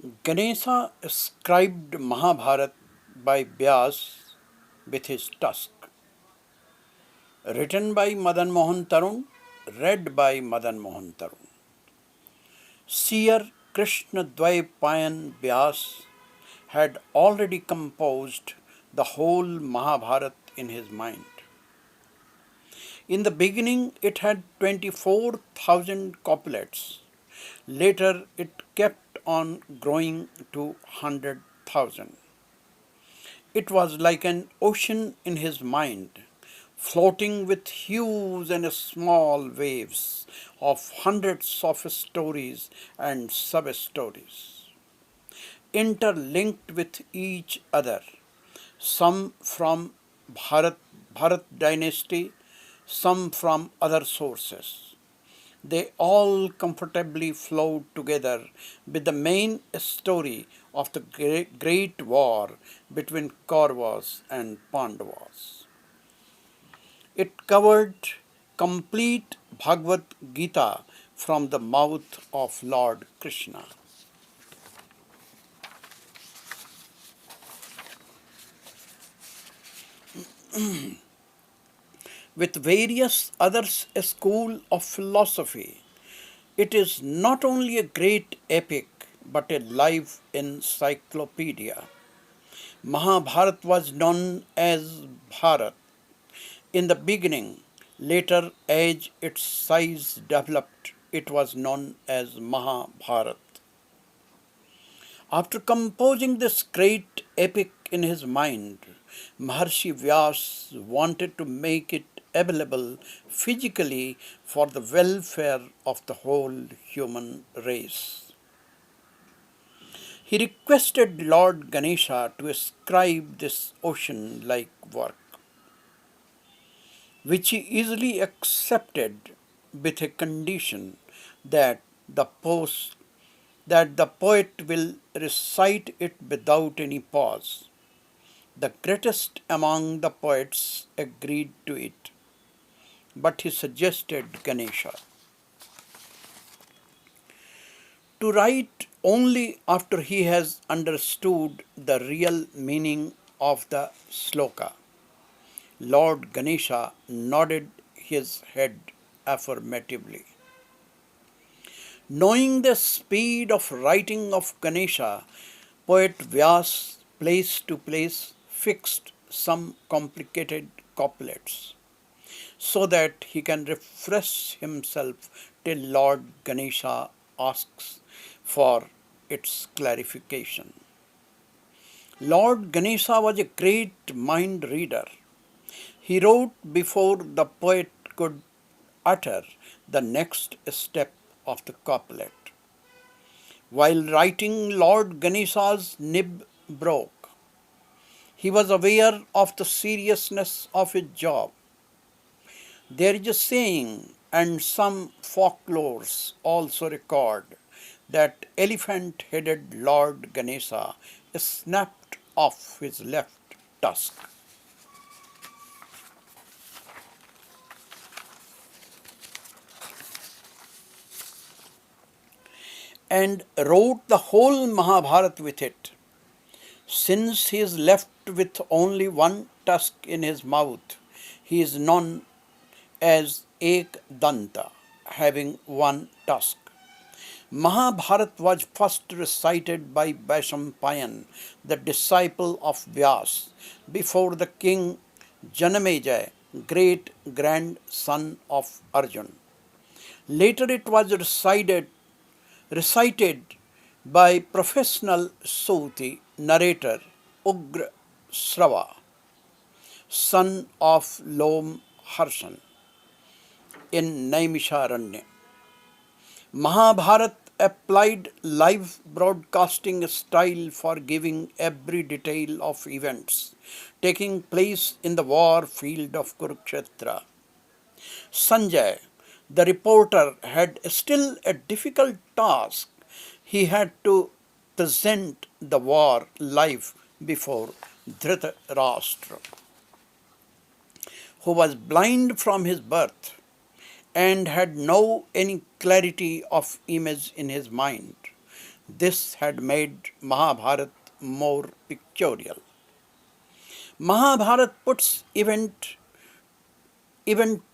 Ganesha ascribed Mahabharat by Vyas with his tusk. Written by MadanMohan Tarun, read by MadanMohan Tarun. Seer Krishna Dvaipayan Vyas had already composed the whole Mahabharat in his mind. In the beginning, it had 24,000 couplets. Later, it kept on growing to 100,000. It was like an ocean in his mind, floating with huge and small waves of hundreds of stories and sub stories, interlinked with each other, some from Bharat, Bharat dynasty, some from other sources. They all comfortably flowed together with the main story of the great war between Kauravas and Pandavas. It covered complete Bhagavad Gita from the mouth of Lord Krishna. With various other schools of philosophy, it is not only a great epic but a live encyclopedia. Mahabharat was known as Bharat in the beginning. Later, as its size developed, it was known as Mahabharat. After composing this great epic in his mind, Maharshi Vyas wanted to make it available physically for the welfare of the whole human race. He requested Lord Ganesha to ascribe this ocean like work, which he easily accepted with a condition that the post that the poet will recite it without any pause. The greatest among the poets agreed to it, but he suggested Ganesha to write only after he has understood the real meaning of the sloka. Lord Ganesha nodded his head affirmatively. Knowing the speed of writing of Ganesha, poet Vyas place to place fixed some complicated couplets so that he can refresh himself till Lord Ganesha asks for its clarification. Lord Ganesha was a great mind reader. He wrote before the poet could utter the next step of the couplet. While writing, Lord Ganesha's nib broke. He was aware of the seriousness of his job. There is a saying, and some folklores also record, that elephant headed Lord Ganesha snapped off his left tusk and wrote the whole Mahabharat with it. Since he is left with only one tusk in his mouth, he is known as Ek Danta, having one tusk. Mahabharat was first recited by Vaishampayan, the disciple of Vyas, before the king Janamejaya, great grandson of Arjun. Later it was recited by professional Suti narrator Ugra Srava, son of Lom Harshan, in Naimisharanya. Mahabharat applied live broadcasting style for giving every detail of events taking place in the war field of Kurukshetra. Sanjay, the reporter, had still a difficult task. He had to present the war live before Dhritarashtra, who was blind from his birth and had no any clarity of image in his mind. This had made Mahabharat more pictorial. Mahabharat puts even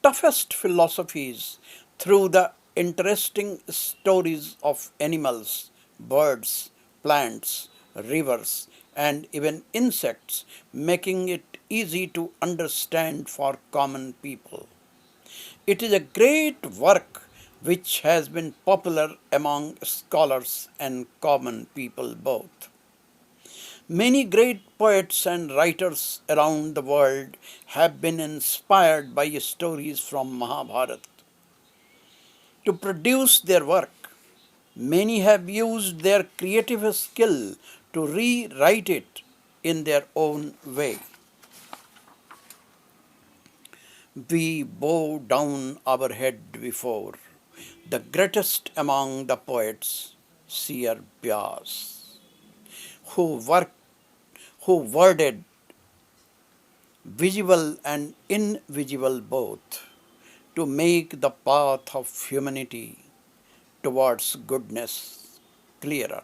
toughest philosophies through the interesting stories of animals, birds, plants, rivers, and even insects, making it easy to understand for common people. It is a great work which has been popular among scholars and common people both. Many great poets and writers around the world have been inspired by stories from Mahabharata to produce their work. Many have used their creative skill to rewrite it in their own way. We bow down our head before the greatest among the poets, Sir Vyas, who worked, who worded visible and invisible both, to make the path of humanity towards goodness clearer.